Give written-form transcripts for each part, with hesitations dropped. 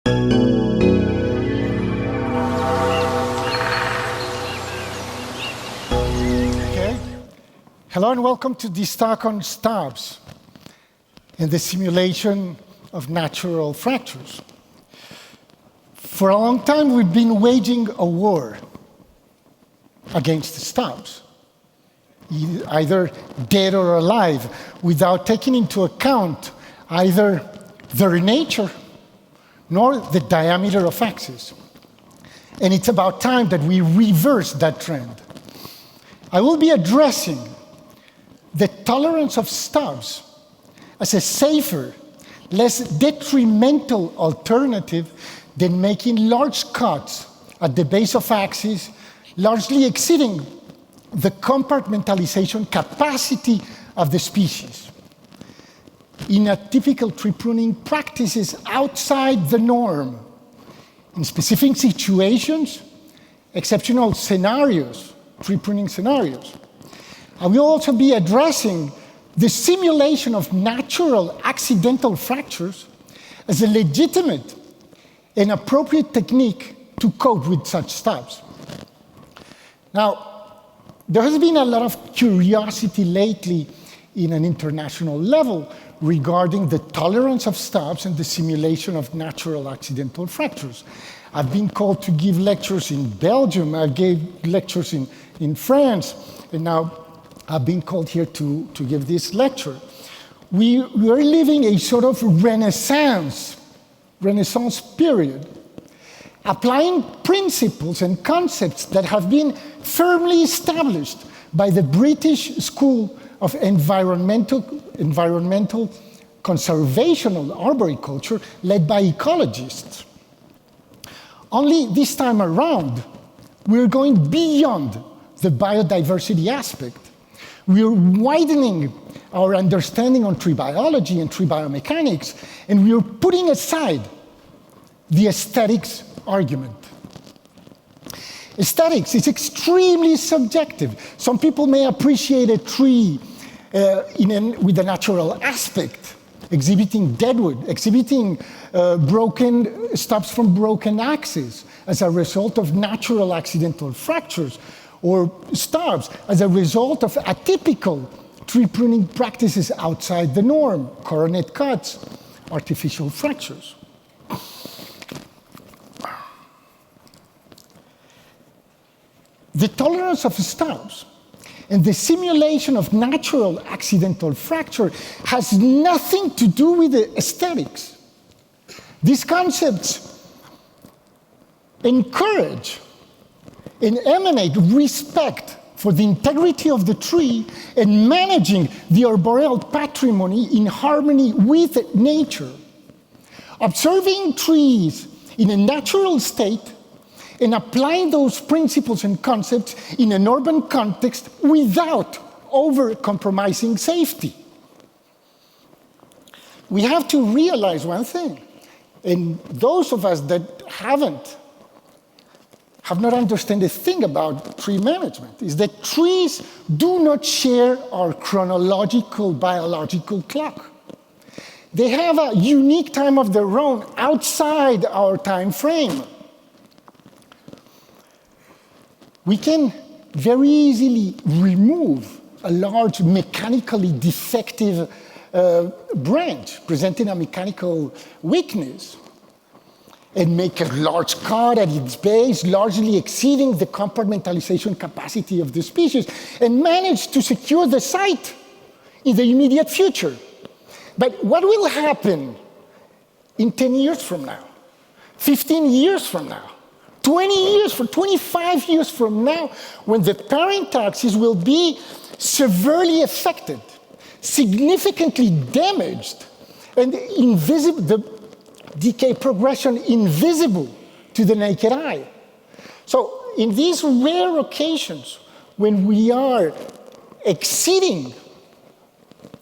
Okay. Hello and welcome to this talk on stubs and the simulation of natural fractures. For a long time, we've been waging a war against the stubs, either dead or alive, without taking into account either their nature nor the diameter of axes. And it's about time that we reverse that trend. I will be addressing the tolerance of stubs as a safer, less detrimental alternative than making large cuts at the base of axes, largely exceeding the compartmentalization capacity of the species. In a typical tree pruning practices outside the norm, in specific situations, exceptional scenarios, tree pruning scenarios. I will also be addressing the simulation of natural accidental fractures as a legitimate and appropriate technique to cope with such stubs. Now, there has been a lot of curiosity lately in an international level regarding the tolerance of stubs and the simulation of natural accidental fractures. I've been called to give lectures in Belgium, I gave lectures in France, and now I've been called here to give this lecture. We are living a sort of Renaissance period, applying principles and concepts that have been firmly established by the British School of Environmental Conservational Arboriculture, led by ecologists. Only this time around, we're going beyond the biodiversity aspect. We're widening our understanding on tree biology and tree biomechanics, and we're putting aside the aesthetics argument. Aesthetics is extremely subjective. Some people may appreciate a tree with a natural aspect, exhibiting deadwood, exhibiting broken stubs from broken axes as a result of natural accidental fractures, or stubs as a result of atypical tree pruning practices outside the norm, coronet cuts, artificial fractures. The tolerance of stubs and the simulation of natural accidental fracture has nothing to do with the aesthetics. These concepts encourage and emanate respect for the integrity of the tree and managing the arboreal patrimony in harmony with nature. Observing trees in a natural state and applying those principles and concepts in an urban context without over-compromising safety. We have to realize one thing, and those of us that have not understood a thing about tree management, is that trees do not share our chronological biological clock. They have a unique time of their own outside our time frame. We can very easily remove a large mechanically defective branch presenting a mechanical weakness and make a large cut at its base, largely exceeding the compartmentalization capacity of the species, and manage to secure the site in the immediate future. But what will happen in 10 years from now, 15 years from now, 20 years, 25 years from now, when the parent axis will be severely affected, significantly damaged, and invisible, the decay progression invisible to the naked eye. So in these rare occasions, when we are exceeding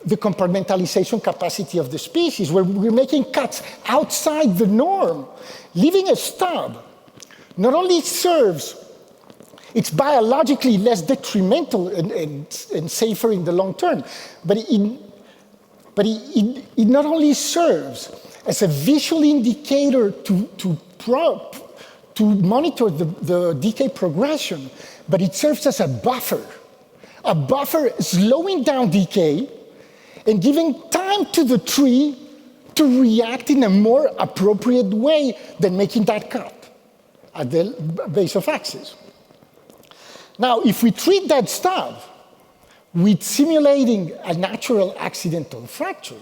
the compartmentalization capacity of the species, where we're making cuts outside the norm, leaving a stub not only serves, it's biologically less detrimental and safer in the long term, but it not only serves as a visual indicator to monitor the decay progression, but it serves as a buffer slowing down decay and giving time to the tree to react in a more appropriate way than making that cut at the base of axis. Now, if we treat that stub with simulating a natural accidental fracture,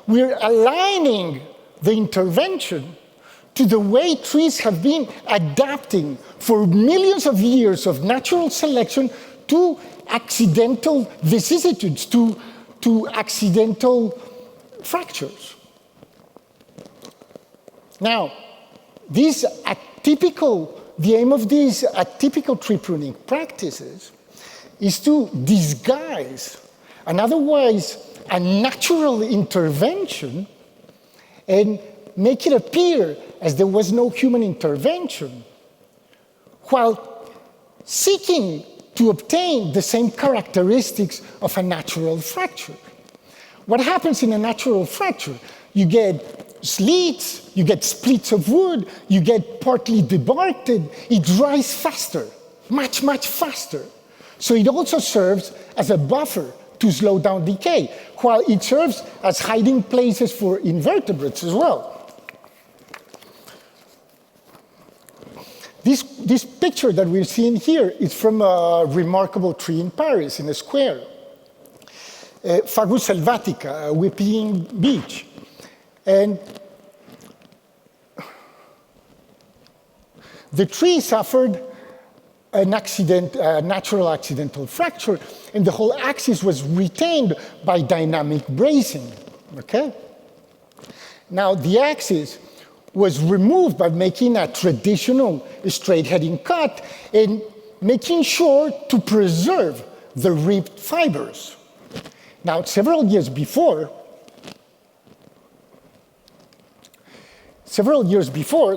we're aligning the intervention to the way trees have been adapting for millions of years of natural selection to accidental vicissitudes, to accidental fractures. Now, the aim of these atypical tree pruning practices is to disguise an otherwise a natural intervention and make it appear as there was no human intervention, while seeking to obtain the same characteristics of a natural fracture. What happens in a natural fracture? You get slits, you get splits of wood, you get partly debarked, it dries faster, much faster. So it also serves as a buffer to slow down decay, while it serves as hiding places for invertebrates as well. This picture that we're seeing here is from a remarkable tree in Paris, in a square. Fagus selvatica, a weeping beech. And the tree suffered a natural accidental fracture, and the whole axis was retained by dynamic bracing, okay? Now, the axis was removed by making a traditional straight heading cut and making sure to preserve the ribbed fibers. Now, several years before,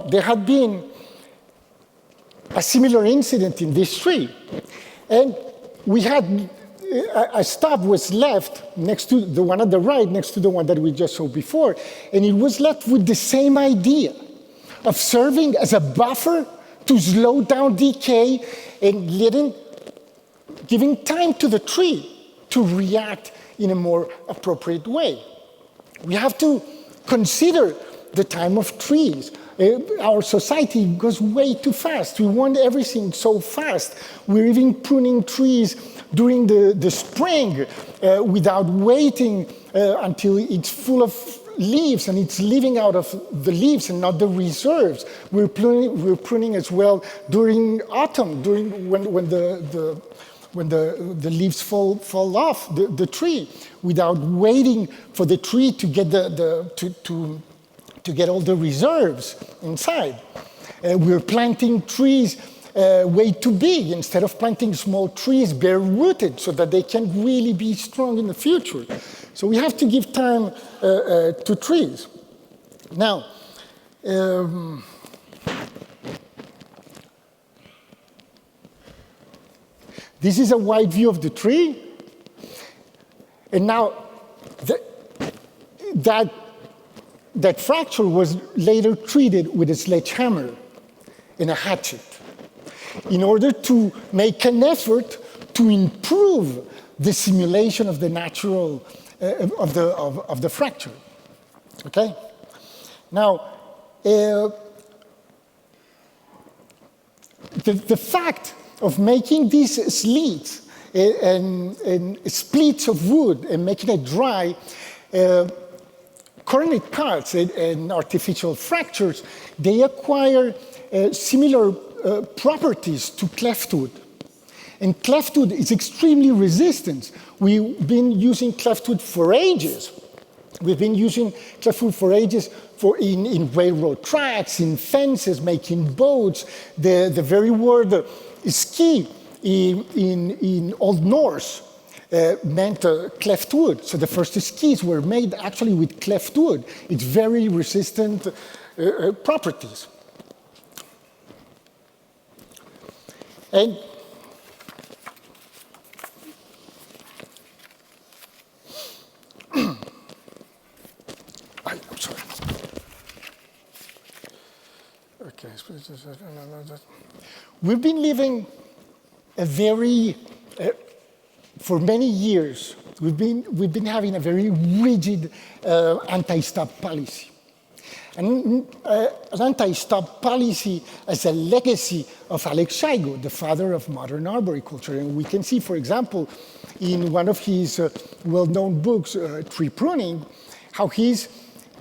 there had been a similar incident in this tree. And we had a stub was left next to the one at the right, next to the one that we just saw before. And it was left with the same idea of serving as a buffer to slow down decay and giving time to the tree to react in a more appropriate way. We have to consider the time of trees. Our society goes way too fast. We want everything so fast. We're even pruning trees during the spring without waiting until it's full of leaves and it's living out of the leaves and not the reserves. We're pruning as well during autumn, when the leaves fall off the tree, without waiting for the tree to get to get all the reserves inside. We're planting trees way too big instead of planting small trees bare-rooted so that they can really be strong in the future. So we have to give time to trees. Now, this is a wide view of the tree. And now, that fracture was later treated with a sledgehammer and a hatchet in order to make an effort to improve the simulation of the natural, of the fracture, okay? Now, the fact of making these slits and splits of wood and making it dry, coronet cuts and artificial fractures, they acquire similar properties to cleftwood. And cleftwood is extremely resistant. We've been using cleftwood for ages. We've been using cleftwood for ages in railroad tracks, in fences, making boats. The very word ski in Old Norse meant cleftwood. So the first skis were made actually with cleftwood. It's very resistant properties. And I'm sorry. Okay. We've been living a very, for many years, we've been having a very rigid anti-stop policy. And an anti-stop policy as a legacy of Alex Scheigo, the father of modern arboriculture. And we can see, for example, in one of his well-known books, Tree Pruning, how he's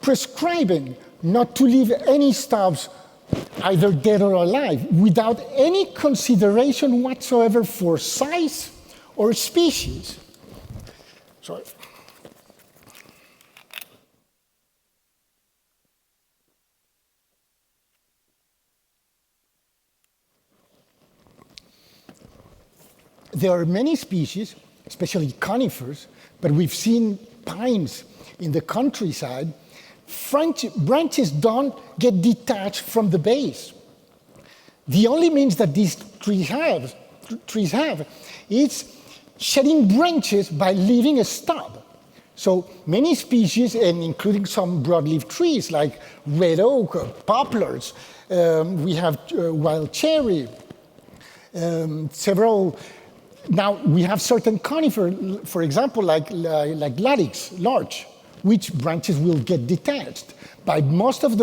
prescribing not to leave any stubs either dead or alive without any consideration whatsoever for size or species. Sorry. There are many species, especially conifers, but we've seen pines in the countryside. Branches don't get detached from the base. The only means that these trees have is shedding branches by leaving a stub. So many species, and including some broadleaf trees like red oak, poplars, we have wild cherry, several. Now, we have certain conifer, for example, like Ladix, larch, which branches will get detached. By most of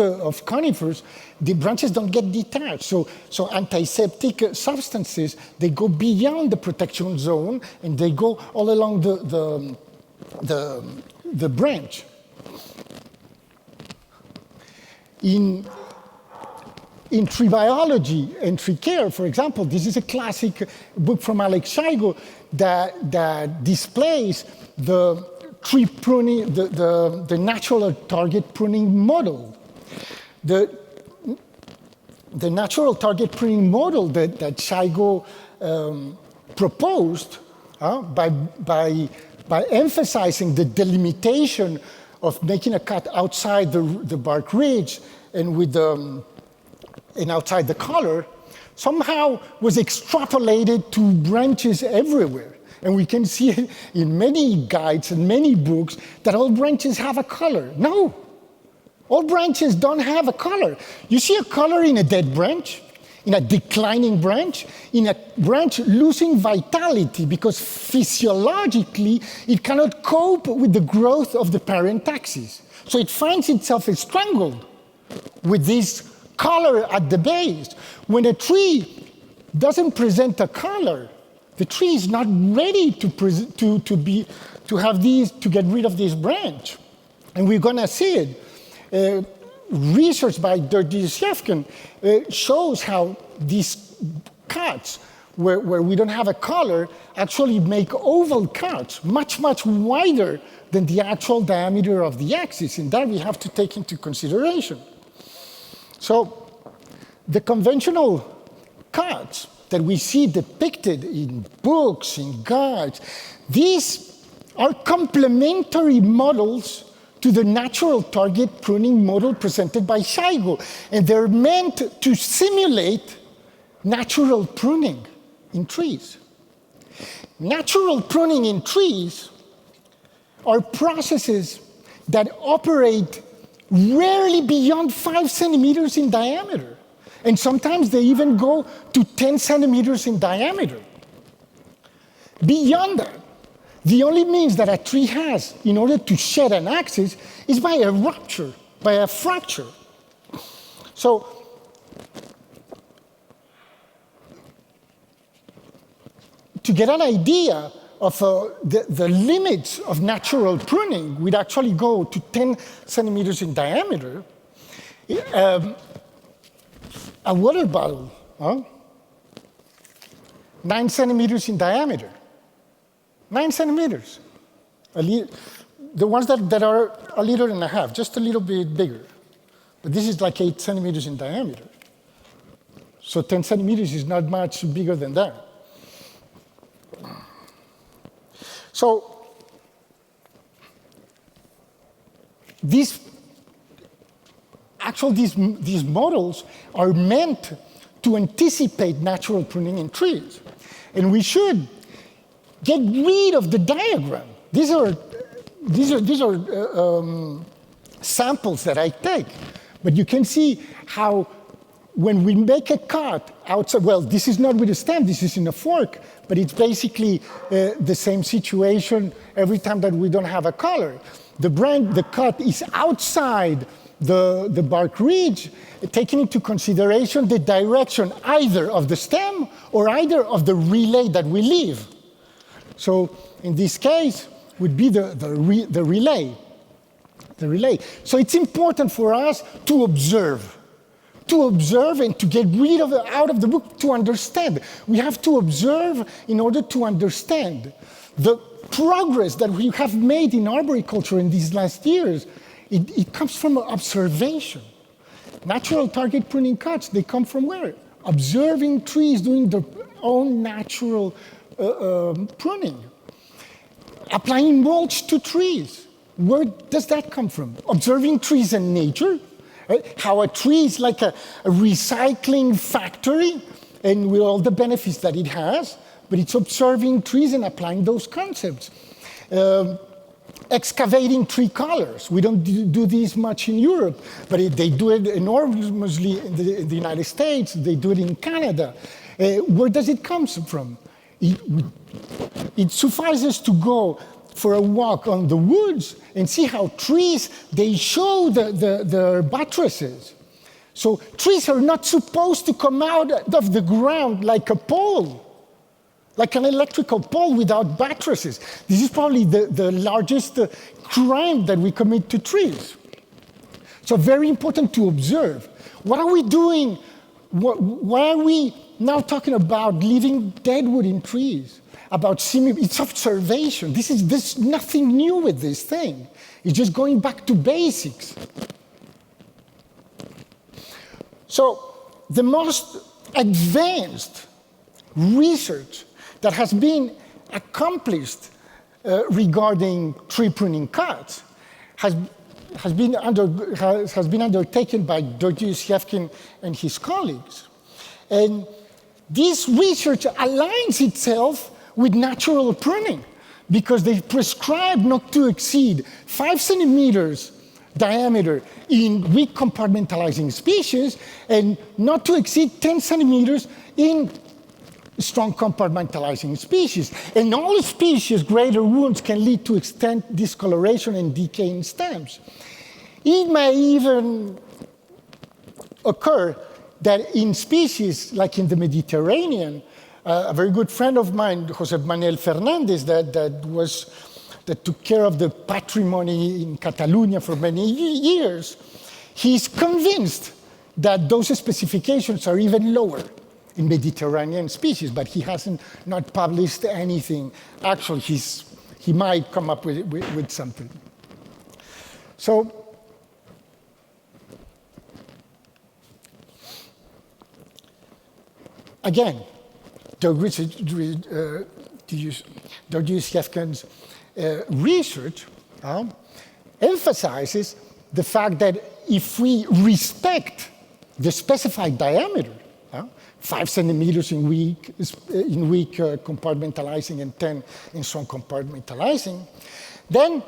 conifers, the branches don't get detached. So antiseptic substances, they go beyond the protection zone, and they go all along the branch. In tree biology and tree care, for example, this is a classic book from Alex Scheigo that displays the tree pruning, the natural target pruning model. The natural target pruning model that Scheigo proposed by emphasizing the delimitation of making a cut outside the bark ridge and with and outside the collar, somehow was extrapolated to branches everywhere. And we can see in many guides and many books that all branches have a color. No, all branches don't have a color. You see a color in a dead branch, in a declining branch, in a branch losing vitality because physiologically it cannot cope with the growth of the parent axis. So it finds itself strangled with this color at the base. When a tree doesn't present a color, the tree is not ready to get rid of this branch. And we're going to see it. Research by Dirk shows how these cuts, where we don't have a color, actually make oval cuts, much, much wider than the actual diameter of the axis. And that we have to take into consideration. So the conventional cuts that we see depicted in books, in guides, these are complementary models to the natural target pruning model presented by Scheigo. And they're meant to simulate natural pruning in trees. Natural pruning in trees are processes that operate rarely beyond 5 centimeters in diameter. And sometimes they even go to 10 centimeters in diameter. Beyond that, the only means that a tree has in order to shed an axis is by a rupture, by a fracture. So, to get an idea of the limits of natural pruning, we'd actually go to 10 centimeters in diameter. A water bottle, 9 centimeters in diameter. 9 centimeters. The ones that are a liter and a half, just a little bit bigger. But this is like 8 centimeters in diameter. So 10 centimeters is not much bigger than that. So these models are meant to anticipate natural pruning in trees. And we should get rid of the diagram. These are samples that I take. But you can see how when we make a cut outside, well, this is not with a stem, this is in a fork, but it's basically the same situation every time that we don't have a collar. The cut is outside the bark ridge, taking into consideration the direction either of the stem or either of the relay that we leave. So in this case, would be the relay. The relay. So it's important for us to observe and to get rid of out of the book to understand. We have to observe in order to understand. The progress that we have made in arboriculture in these last years, it comes from observation. Natural target pruning cuts, they come from where? Observing trees doing their own natural pruning. Applying mulch to trees. Where does that come from? Observing trees in nature, right? How a tree is like a recycling factory, and with all the benefits that it has, but it's observing trees and applying those concepts. Excavating tree collars. We don't do this much in Europe, but they do it enormously in the United States. They do it in Canada. Where does it come from? It suffices to go for a walk on the woods and see how trees, they show their buttresses. So trees are not supposed to come out of the ground like a pole, like an electrical pole without buttresses. This is probably the largest crime that we commit to trees. So very important to observe. What are we doing? Why are we now talking about leaving deadwood in trees? It's observation. There's nothing new with this thing. It's just going back to basics. So the most advanced research that has been accomplished regarding tree pruning cuts has been undertaken by Georgios Yevkin and his colleagues. And this research aligns itself with natural pruning because they prescribe not to exceed 5 centimeters diameter in weak compartmentalizing species and not to exceed 10 centimeters in strong compartmentalizing species. In all species, greater wounds can lead to extent discoloration and decay in stems. It may even occur that in species like in the Mediterranean, a very good friend of mine, Jose Manuel Fernandez, that took care of the patrimony in Catalonia for many years, he's convinced that those specifications are even lower in Mediterranean species, but he hasn't not published anything. Actually, he might come up with something. So, again, Georgios Yevkin's research emphasizes the fact that if we respect the specified diameter, 5 centimeters in weak compartmentalizing and 10 in strong compartmentalizing, then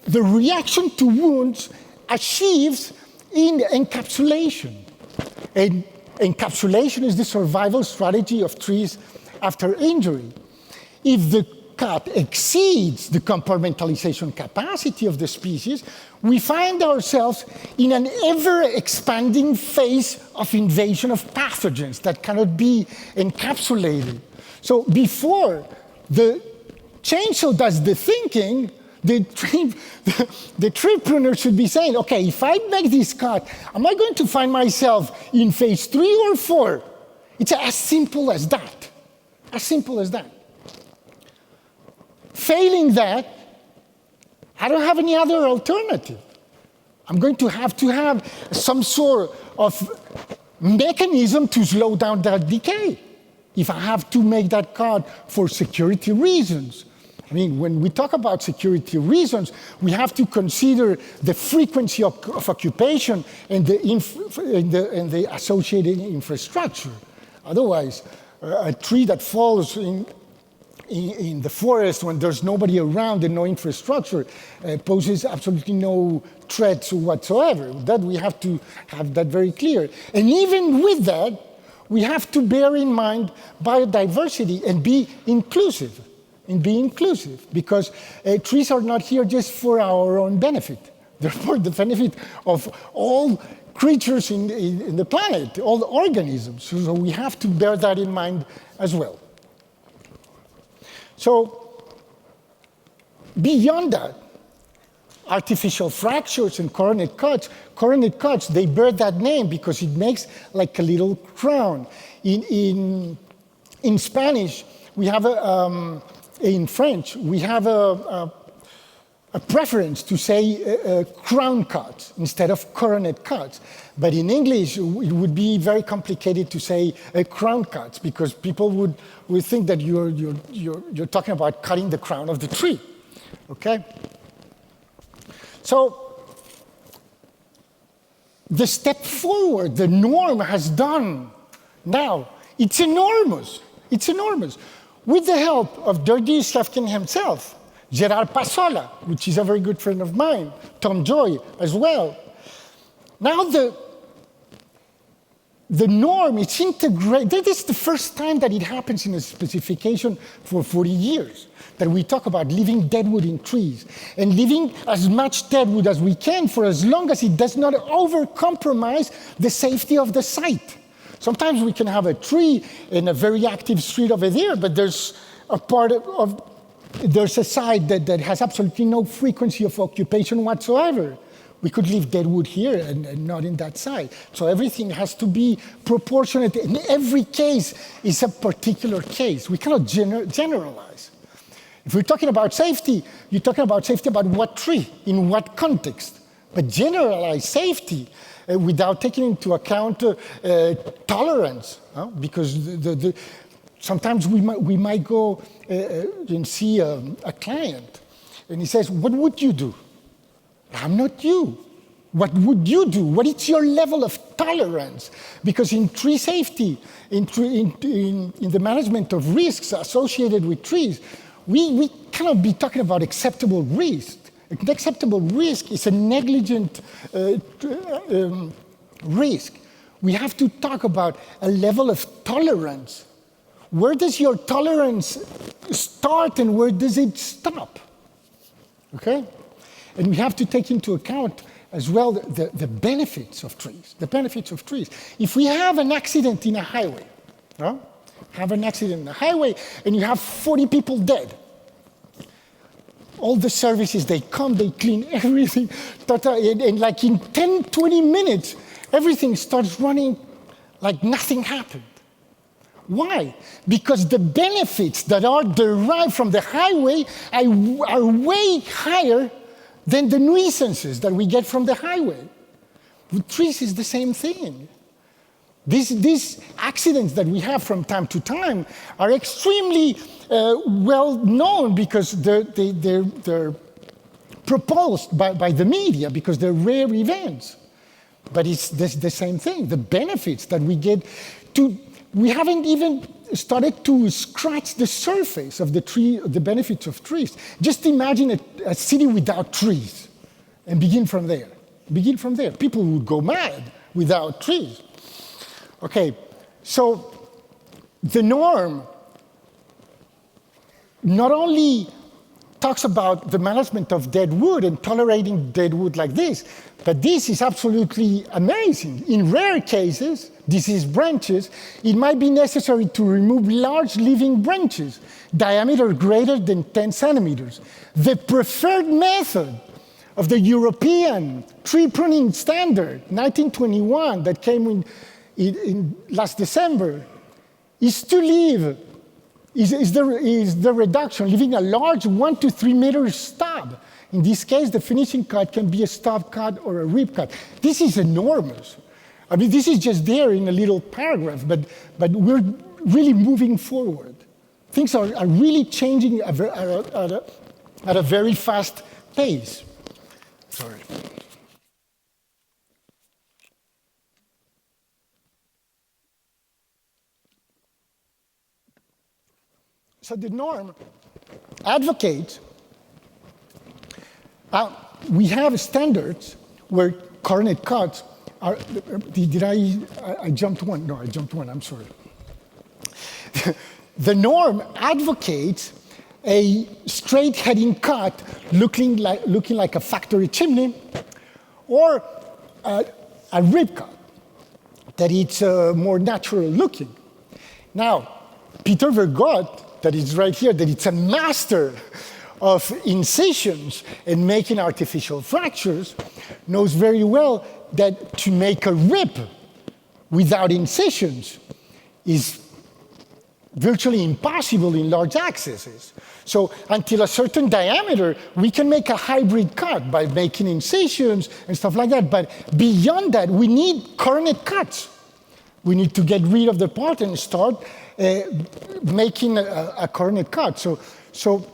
the reaction to wounds achieves in encapsulation. And encapsulation is the survival strategy of trees after injury. If the cut exceeds the compartmentalization capacity of the species, we find ourselves in an ever-expanding phase of invasion of pathogens that cannot be encapsulated. So before the chainsaw does the thinking, the tree pruner should be saying, okay, if I make this cut, am I going to find myself in phase 3 or 4? It's as simple as that. As simple as that. Failing that, I don't have any other alternative. I'm going to have some sort of mechanism to slow down that decay if I have to make that cut for security reasons. I mean, when we talk about security reasons, we have to consider the frequency of occupation and the associated infrastructure. Otherwise, a tree that falls in the forest when there's nobody around and no infrastructure poses absolutely no threats whatsoever. That we have to have that very clear. And even with that, we have to bear in mind biodiversity and be inclusive. Because trees are not here just for our own benefit. They're for the benefit of all creatures in the planet, all the organisms. So we have to bear that in mind as well. So beyond that, artificial fractures and coronet cuts, they bear that name because it makes like a little crown. In Spanish, we have in French, we have a preference to say crown cuts instead of coronet cuts. But in English, it would be very complicated to say crown cuts because people would think that you're talking about cutting the crown of the tree, okay? So the step forward the norm has done now, it's enormous. It's enormous. With the help of Dirty Shefkin himself, Gerard Pasola, which is a very good friend of mine, Tom Joy as well. Now the norm is integrated. This is the first time that it happens in a specification for 40 years, that we talk about leaving deadwood in trees and leaving as much deadwood as we can for as long as it does not over-compromise the safety of the site. Sometimes we can have a tree in a very active street over there, but there's a site that has absolutely no frequency of occupation whatsoever. We could leave deadwood here and not in that site. So everything has to be proportionate. And every case is a particular case. We cannot generalize. If we're talking about safety, you're talking about safety about what tree, in what context. But generalized safety without taking into account tolerance, because sometimes we might go and see a client, and he says, "What would you do?" I'm not you. What would you do? What is your level of tolerance? Because in tree safety, in the management of risks associated with trees, we cannot be talking about acceptable risk. An acceptable risk is a negligent risk. We have to talk about a level of tolerance. Where does your tolerance start and where does it stop? Okay? And we have to take into account as well the benefits of trees, the benefits of trees. If we have an accident in a highway, and you have 40 people dead, all the services, they come, they clean everything, and like in 10, 20 minutes, everything starts running like nothing happened. Why? Because the benefits that are derived from the highway are way higher than the nuisances that we get from the highway. With trees is the same thing. These accidents that we have from time to time are extremely well known because they're proposed by the media because they're rare events. But it's the same thing. The benefits that we get we haven't even started to scratch the surface of the benefits of trees. Just imagine a city without trees and begin from there. Begin from there. People would go mad without trees. Okay, so the norm not only talks about the management of dead wood and tolerating dead wood like this, but this is absolutely amazing. In rare cases, diseased branches, it might be necessary to remove large living branches, diameter greater than 10 centimeters. The preferred method of the European tree pruning standard, 1921, that came in last December, is to leave, is the reduction, leaving a large 1 to 3 meter stub. In this case, the finishing cut can be a stub cut or a rib cut. This is enormous. I mean, this is just there in a little paragraph, but we're really moving forward. Things are really changing at a very fast pace. Sorry. So the norm advocates, we have standards where coronet cuts are, I jumped one? No, I jumped one, I'm sorry. The norm advocates a straight heading cut looking like a factory chimney, or a rib cut, that it's more natural looking. Now, Peter Vergot, that is right here, that it's a master of incisions and making artificial fractures, knows very well that to make a rib without incisions is virtually impossible in large accesses. So until a certain diameter, we can make a hybrid cut by making incisions and stuff like that. But beyond that, we need coronet cuts. We need to get rid of the part and start making a coronet cut. So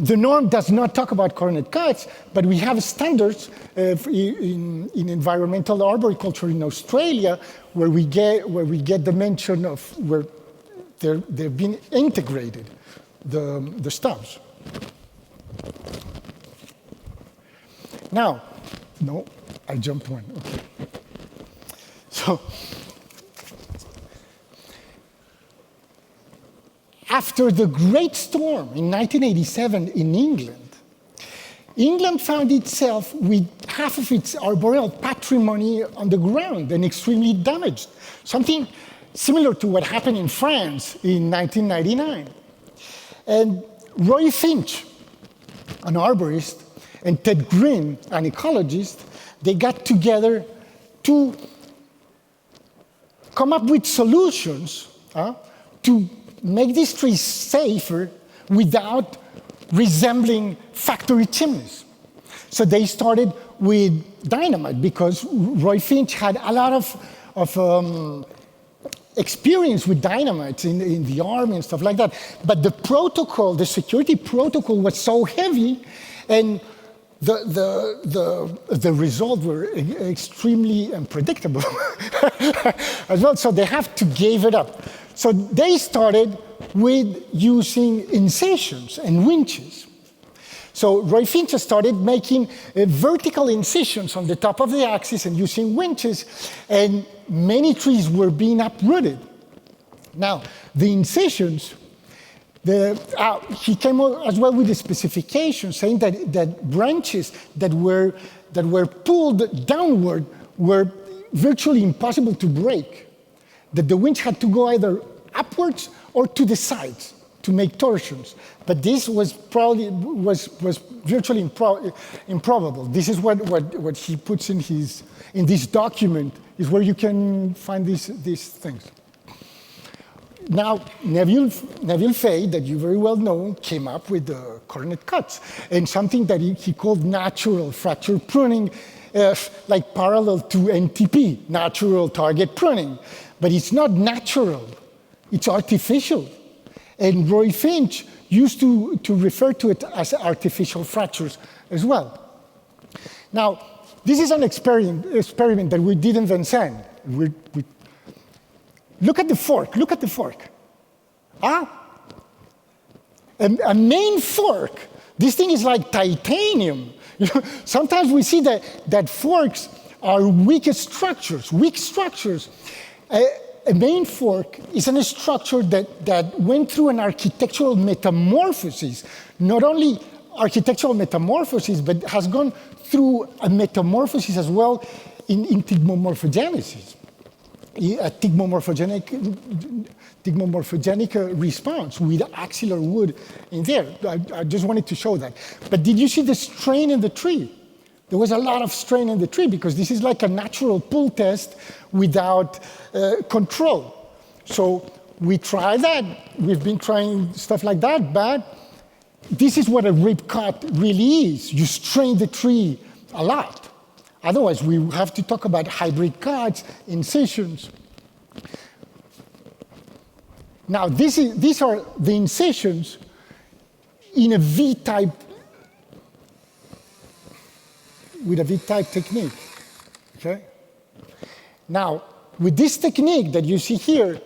the norm does not talk about coronet cuts, but we have standards in environmental arboriculture in Australia where we get the mention of where they've been integrated, the stubs. Now, no, I jumped one, okay. So, after the Great Storm in 1987 in England found itself with half of its arboreal patrimony on the ground and extremely damaged. Something similar to what happened in France in 1999. And Roy Finch, an arborist, and Ted Green, an ecologist, they got together to come up with solutions to make these trees safer without resembling factory chimneys. So they started with dynamite because Roy Finch had a lot of experience with dynamite in the army and stuff like that. But the protocol, the security protocol was so heavy, and the results were extremely unpredictable as well. So they have to give it up. So they started with using incisions and winches. So Roy Finch started making vertical incisions on the top of the axis and using winches, and many trees were being uprooted. Now, the incisions, he came as well with a specification saying that branches that were pulled downward were virtually impossible to break, that the winch had to go either upwards or to the sides to make torsions. But this was virtually improbable. This is what he puts in this document, is where you can find these things. Now, Neville Fay, that you very well know, came up with the coronet cuts, and something that he called natural fracture pruning, like parallel to NTP, natural target pruning. But it's not natural, it's artificial. And Roy Finch used to refer to it as artificial fractures as well. Now, this is an experiment that we did in Vincennes. Look at the fork, look at the fork. A main fork, this thing is like titanium. Sometimes we see that forks are weak structures. A main fork is a structure that went through an architectural metamorphosis, not only architectural metamorphosis, but has gone through a metamorphosis as well in thigmomorphogenesis, a thigmomorphogenic response with axillary wood in there. I just wanted to show that. But did you see the strain in the tree? There was a lot of strain in the tree because this is like a natural pull test without control. So we tried that. We've been trying stuff like that, but this is what a rib cut really is. You strain the tree a lot. Otherwise, we have to talk about hybrid cuts, incisions. Now, these are the incisions in a V-type, with a V-type technique, okay? Now, with this technique that you see here,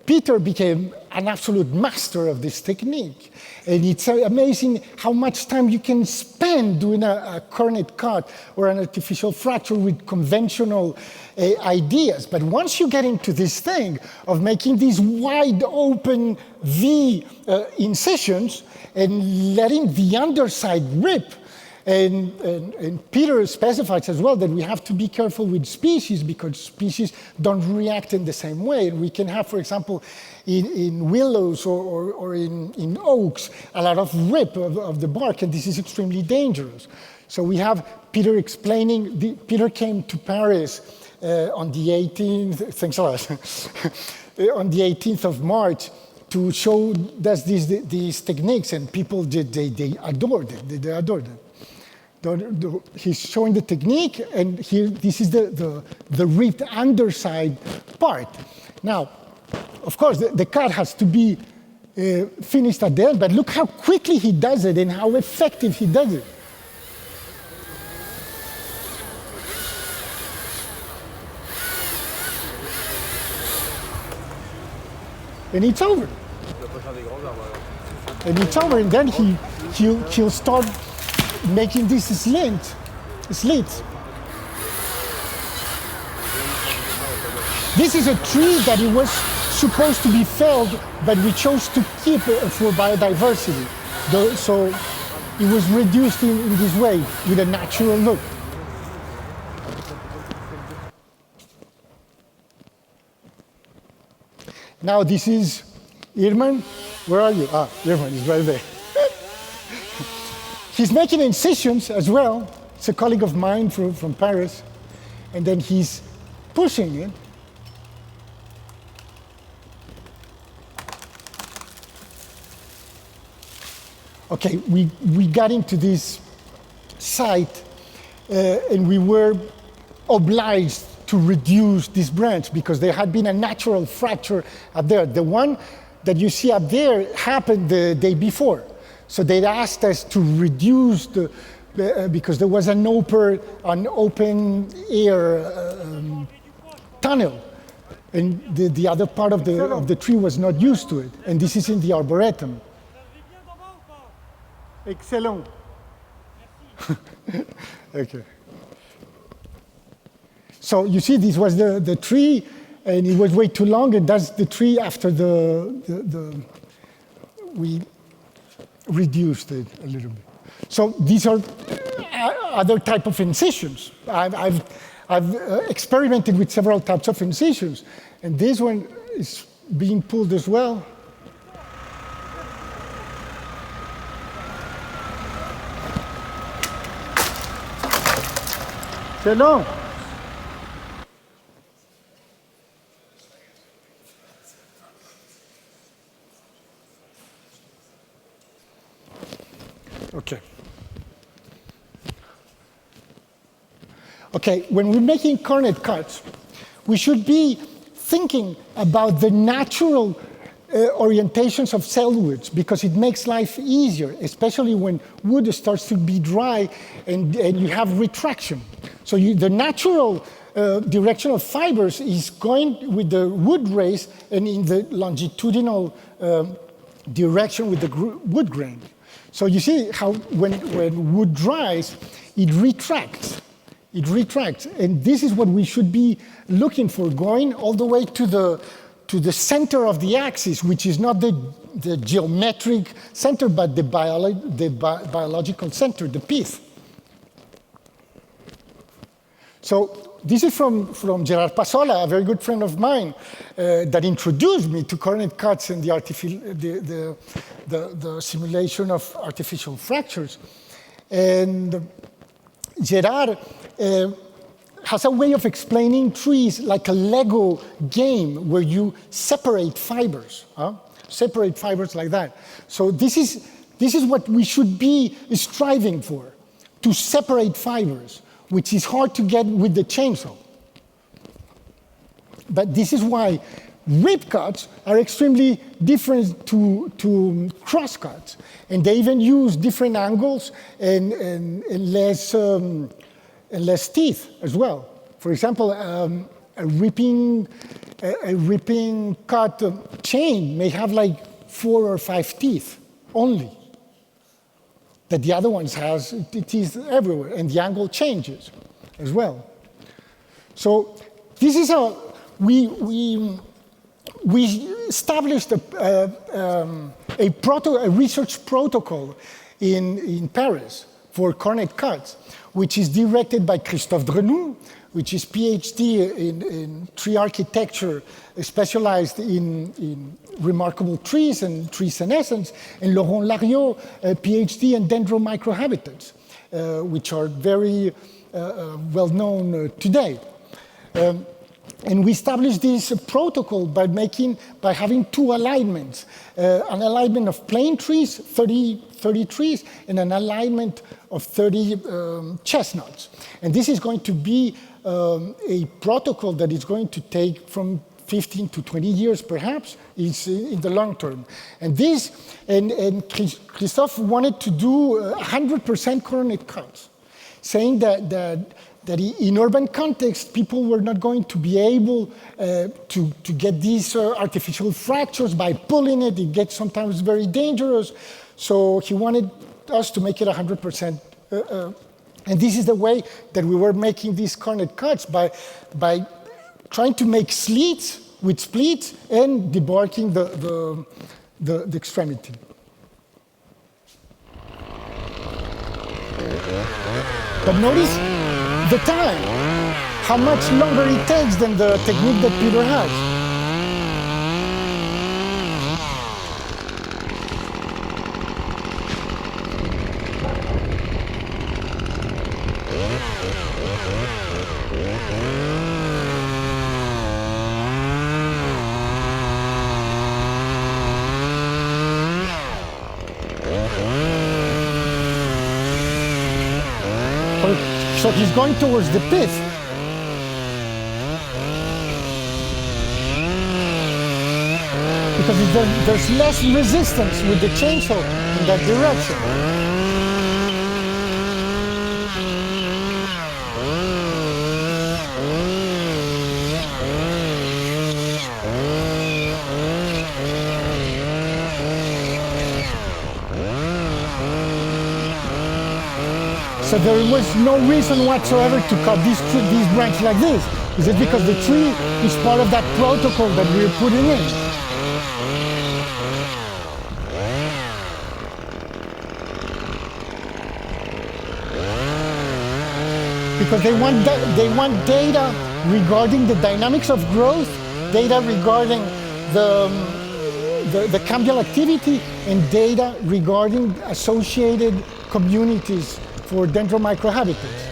Peter became an absolute master of this technique. And it's amazing how much time you can spend doing a coronet cut or an artificial fracture with conventional ideas. But once you get into this thing of making these wide open V incisions and letting the underside rip, and Peter specifies as well that we have to be careful with species because species don't react in the same way. And we can have, for example, in willows or in oaks, a lot of rip of the bark, and this is extremely dangerous. So we have Peter explaining, Peter came to Paris on the 18th, thanks a lot, on the 18th of March to show us these techniques, and people, they adored it, they adored it. He's showing the technique, and here, this is the ripped underside part. Now, of course, the cut has to be finished at the end, but look how quickly he does it and how effective he does it. And it's over. And it's over, and then he'll start making these slits. This is a tree that it was supposed to be felled, but we chose to keep it for biodiversity. So it was reduced in this way with a natural look. Now this is Irman. Where are you? Irman is right there. He's making incisions as well. It's a colleague of mine from Paris. And then he's pushing it. Okay, we got into this site and we were obliged to reduce this branch because there had been a natural fracture up there. The one that you see up there happened the day before. So they asked us to reduce because there was an open air tunnel, and the other part of the tree was not used to it. And this is in the arboretum. Excellent. Okay. So you see, this was the tree, and it was way too long, and that's the tree after we reduced it a little bit. So these are other type of incisions. I've experimented with several types of incisions, and this one is being pulled as well. C'est long. Okay, when we're making coronet cuts, we should be thinking about the natural orientations of cellulose because it makes life easier, especially when wood starts to be dry and you have retraction. So the natural direction of fibers is going with the wood race and in the longitudinal direction with the wood grain. So you see how when wood dries, it retracts. It retracts, and this is what we should be looking for, going all the way to the center of the axis, which is not the geometric center, but the biological center, the pith. So this is from Gerard Pasola, a very good friend of mine, that introduced me to coronet cuts and the simulation of artificial fractures. And Gerard has a way of explaining trees like a Lego game where you separate fibers, separate fibers like that. So this is what we should be striving for, to separate fibers, which is hard to get with the chainsaw. But this is why rip cuts are extremely different to cross cuts. And they even use different angles and less teeth as well. For example, a ripping a ripping cut chain may have like 4 or 5 teeth only. That the other ones has teeth everywhere, and the angle changes as well. So this is how we established a research protocol in Paris for Coronet cuts, which is directed by Christophe Drenou, which is PhD in tree architecture, specialized in remarkable trees and tree senescence, and Laurent Lariot, PhD in dendromicrohabitats, which are very well known today. And we established this protocol by having 2 alignments, an alignment of plane trees, 30 trees, and an alignment of 30 chestnuts. And this is going to be a protocol that is going to take from 15 to 20 years, perhaps, is in the long term. And Christophe wanted to do 100% coronet cuts, saying that in urban context, people were not going to be able to get these artificial fractures by pulling it. It gets sometimes very dangerous. So he wanted us to make it 100%. And this is the way that we were making these coronet cuts, by trying to make slits with splits and debarking the extremity. But notice the time, how much longer it takes than the technique that Peter has. So he's going towards the pith. Because there's less resistance with the chainsaw in that direction. So there was no reason whatsoever to cut these branches like this. Is it because the tree is part of that protocol that we're putting in? Because they want data regarding the dynamics of growth, data regarding the cambial activity, and data regarding associated communities for dendromicrohabitats.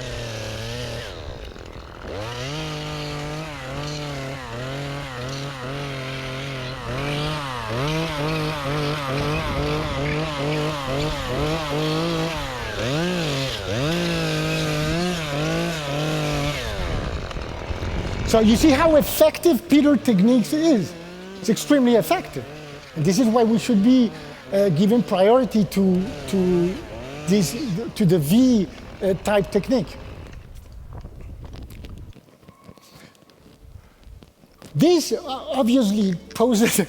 So you see how effective Peter techniques is. It's extremely effective. And this is why we should be giving priority to the V-type technique. This obviously poses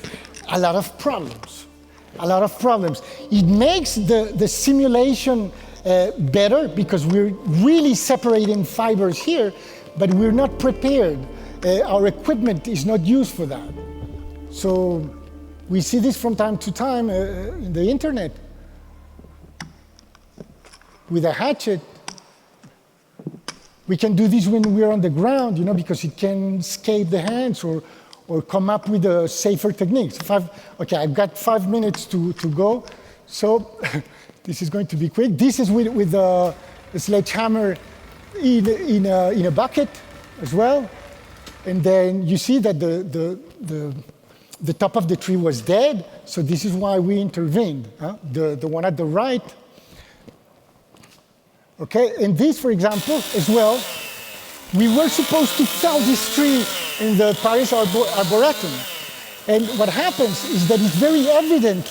a lot of problems. It makes the simulation better because we're really separating fibers here, but we're not prepared. Our equipment is not used for that. So we see this from time to time in the internet. With a hatchet, we can do this when we're on the ground, because it can escape the hands or come up with a safer techniques. Okay, I've got 5 minutes to go, so this is going to be quick. This is with a sledgehammer in a bucket as well, and then you see that the top of the tree was dead, so this is why we intervened. The one at the right. Okay, and this, for example, as well, we were supposed to fell this tree in the Paris Arboretum. And what happens is that it's very evident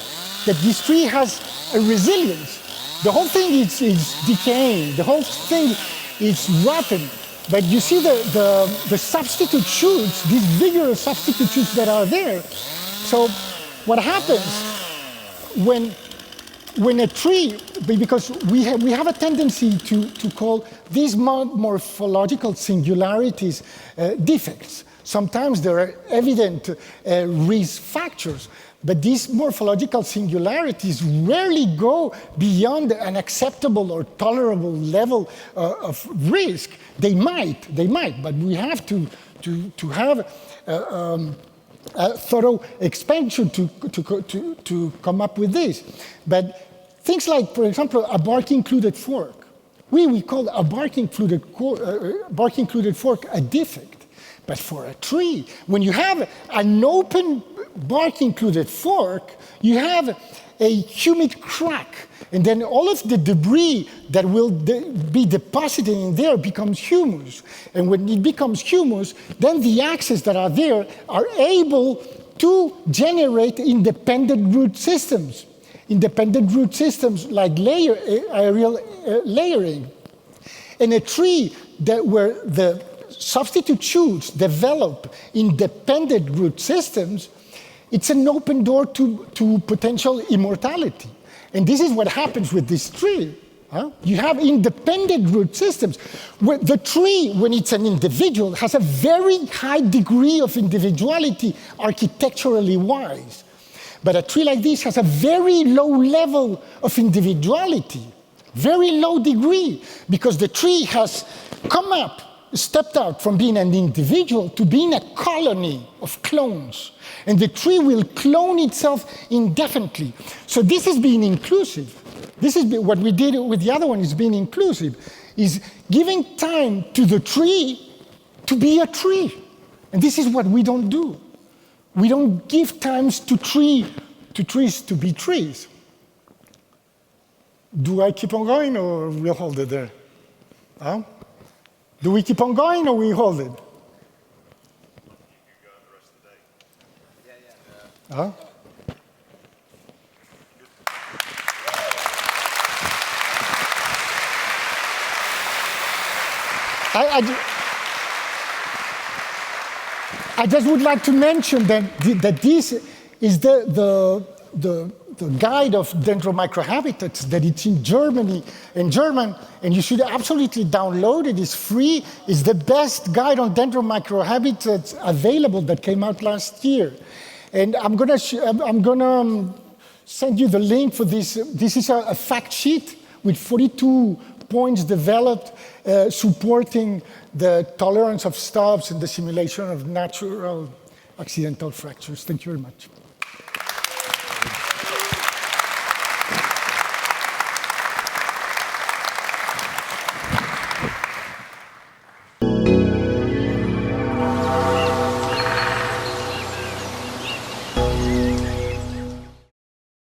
that this tree has a resilience. The whole thing is decaying. The whole thing is rotten. But you see the substitute shoots, these vigorous substitute shoots that are there. So what happens when a tree, because we have a tendency to call these morphological singularities defects. Sometimes there are evident risk factors, but these morphological singularities rarely go beyond an acceptable or tolerable level of risk. They might, but we have to have a thorough expansion to come up with this. But things like, for example, a bark-included fork. We call a bark-included fork a defect. But for a tree, when you have an open bark-included fork, you have a humid crack. And then all of the debris that will be deposited in there becomes humus. And when it becomes humus, then the axes that are there are able to generate independent root systems. Independent root systems like aerial layering. And a tree where the substitute shoots develop independent root systems, it's an open door to potential immortality. And this is what happens with this tree. You have independent root systems. The tree, when it's an individual, has a very high degree of individuality, architecturally wise. But a tree like this has a very low level of individuality, very low degree, because the tree has stepped out from being an individual to being a colony of clones. And the tree will clone itself indefinitely. So this is being inclusive. This is what we did with the other one, is being inclusive, is giving time to the tree to be a tree. And this is what we don't do. We don't give times to trees to be trees. Do I keep on going, or we'll hold it there? Do we keep on going, or we hold it? You go the rest of the day. Yeah. I just would like to mention that this is the guide of dendromicrohabitats, that it's in German, and you should absolutely download it. It's free. It's the best guide on dendromicrohabitats available that came out last year. And I'm gonna send you the link for this. This is a fact sheet with 42 points developed supporting the tolerance of stubs and the simulation of natural accidental fractures. Thank you very much.